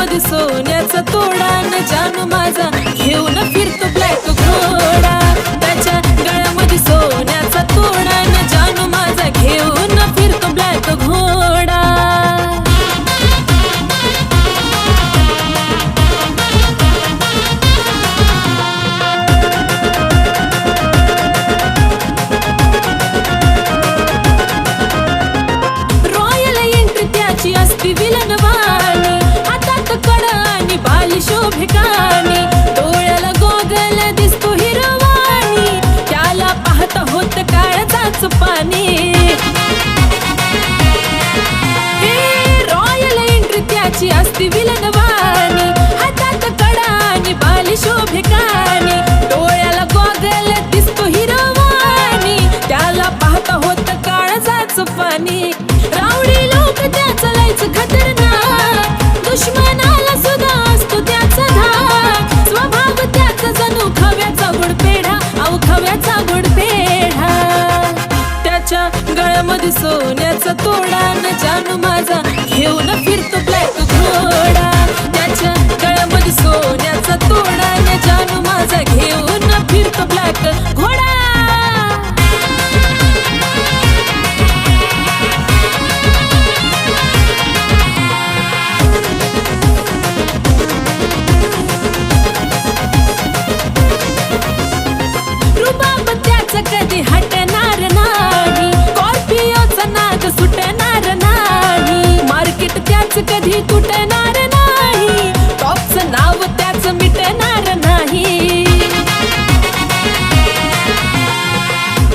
गळ्यामध्ये सोन्याचा तोडा न जानू माझा घेऊन फिरतो ब्लॅक घोडा. त्याच्या गळ्यामध्ये सोन्याचा तोडा न जानू माझा घेऊन फिरतो ब्लॅक घोडा. असती विलनवाणी, हातात कडा आणि बाल शोभिकानी, डोळ्याला गोगल दिसतो हिरवाणी, त्याला पाहता होत काळजाचं पाणी. हे रॉयल एंट्री त्याची असती विलनवाणी, हातात कडा आणि बाल शोभिकानी, डोळ्याला गोगल दिसतो हिरवाणी, त्याला पाहता होत काळजाचं पाणी. रावडी लोक त्याचं लयच खतरनाक, दुश्मनाला सुद्धा असतो त्याचा धाक, स्वभाव त्याचा जणू खव्याचा गुडपेढा, अहो खव्याचा गुडपेढा. त्याच्या गळ्यामध्ये सोन्याचा तोडा न जानू माझा घेऊन फिरतो ब्लॅक घोडा. त्याच्या गळ्यामध्ये सोन्याचा तोडा न जानू माझा घेऊन फिरतो ब्लॅक घोडा. कधी हटणार नाही, स्कॉर्पिओचा नाद सुटणार नाही, मार्केट त्याच कधी तुटणार नाही, टॉपचं नाव त्याच मिटणार नाही.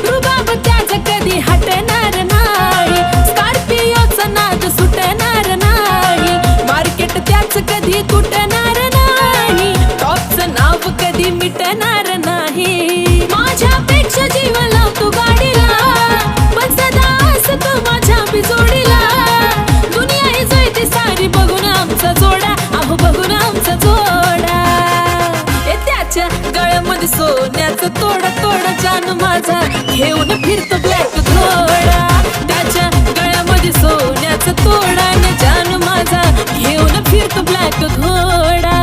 रुबाब त्याच कधी हटणार नाही, स्कॉर्पिओचा नाद सुटणार नाही, मार्केट त्याच कधी तुटणार नाही, टॉपचं नाव कधी मिटणार नाही. माझ्यापेक्षा जीव लावतो गाडीला, पण सदा असतो माझ्या बिजोडीला. दुनिया ही जळते सारी बघून आमचा जोडा, अहो बघून आमचा जोडा. त्याच्या गळ्यामध्ये सोन्याचा तोडा तोडा जानू माझा घेऊन फिरतो ब्लॅक घोडा. त्याच्या गळ्यामध्ये सोन्याचा तोडा न जानू माझा घेऊन फिरतो ब्लॅक घोडा.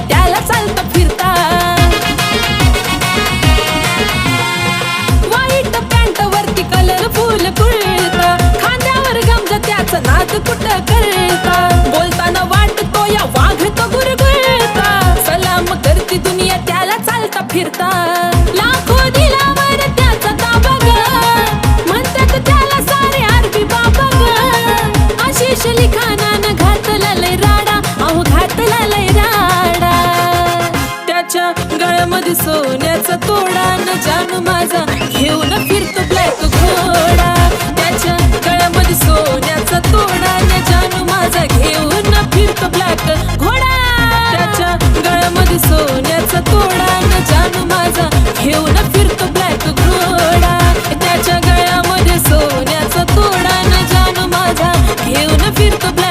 त्याला चालता फिरता व्हाईट पॅन्ट वरती कलरफुल कुर्ता, खांद्यावर गमजा त्याचा नाद कुठं करता, बोलताना वाटतो या वाघ तो गुरगुरता, सलाम करती दुनिया त्याला चालता फिरता. लाखो दिलावर त्याचा ताबा ग, म्हणतात त्याला सारे आरबी बाबा ग. आशिष लिखाणानं घातला लय राडा, अहो घातला लय राडा. त्याच्या गळ्यामध्ये सोन्याचा तोडा न जानू माझा घेऊन फिरतो ब्लॅक घोडा. त्याच्या गळ्यामध्ये सोन्याचा तोडा न जानू माझा घेऊन फिरतो ब्लॅक घोडा. त्याच्या गळ्यामध्ये सोन्याचा तोडा न जानू माझा घेऊन फिरतो ब्लॅक घोडा. त्याच्या गळ्यामध्ये सोन्याचा तोडा न जानू माझा घेऊन फिरतो ब्लॅक